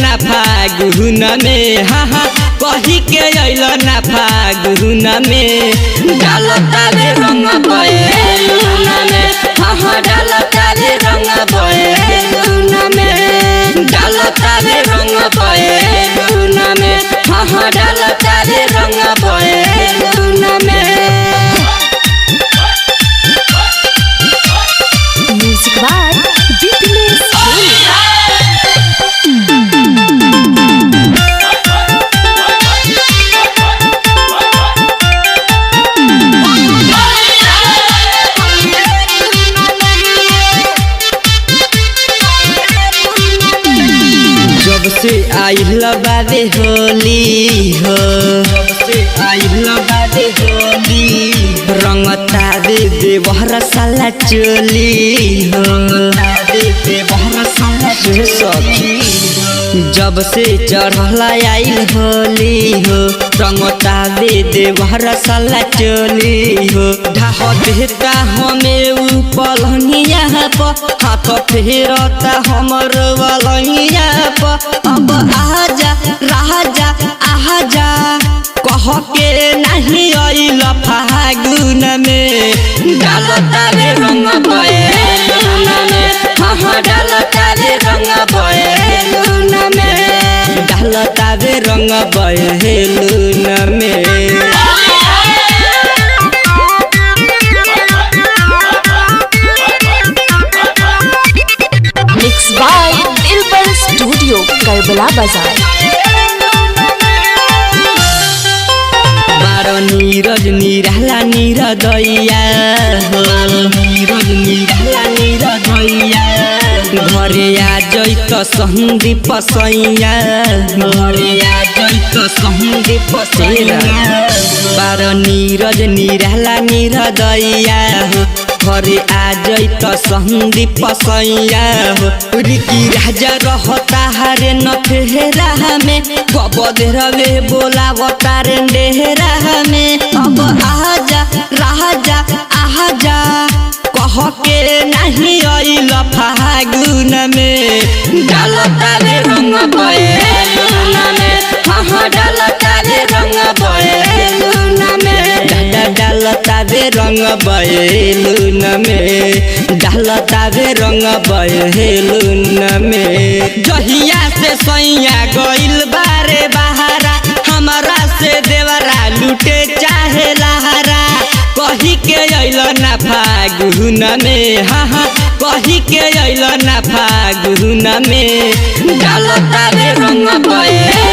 ना फागुन में हाँ हाँ कही के अइल ना फागुन में डालता रे रंग बैलून में हाँ हाँ डालता रे रंग बैलून में डालता रे रंग बैलून में हाँ हाँ डालता रे रंग बैलून में। म्यूजिक बाय दीपलेश जब से आइल बाबे होली हो जब से आइल बाबे होली रंगता दे देवहर साला चोली हो देवहर साला सखी जब से चढ़ल आइल होली हो रंगता दे देवहर साला चोली हो ढाह देता हमें पलनिया पर हाथ फेरता हमर वालनिया पर अब आजा राजा आजा कह के नहीं अइल फागुन में डालता रे रंग बैलून में हाँ हाँ डालता रे रंग बैलून में डालता रे रंग बैलून में। मिक्स बाय दिलबर स्टूडियो करबला बाजार। बारो नीरज निराला निरदैया हो नीरज निराला निरदैया घरे आ जैत संदीप सैया घरे आ जैत संदीप सैया बारो नीरज निराला निरदैया हो घरे आ जैत संदीप सैया हो रिकी राजा रहता हरे न फेरा में गबधरवे बोलावता रे डेहरा में अब आजा राजा आजा कह के नहीं अइल फागुन में डालता रे रंग बैलून में हाँ हाँ डालता रे रंग बैलून में डालता रे रंग बैलून में डालता रे रंग बैलून में। जहिया से सैया गइल बारे बहारा हमारा से देवरा लूटे चाहे लहरा कही के अइल ना फागुन में हाँ हाँ कही के अइल ना फागुन में डालता रे रंग बैलून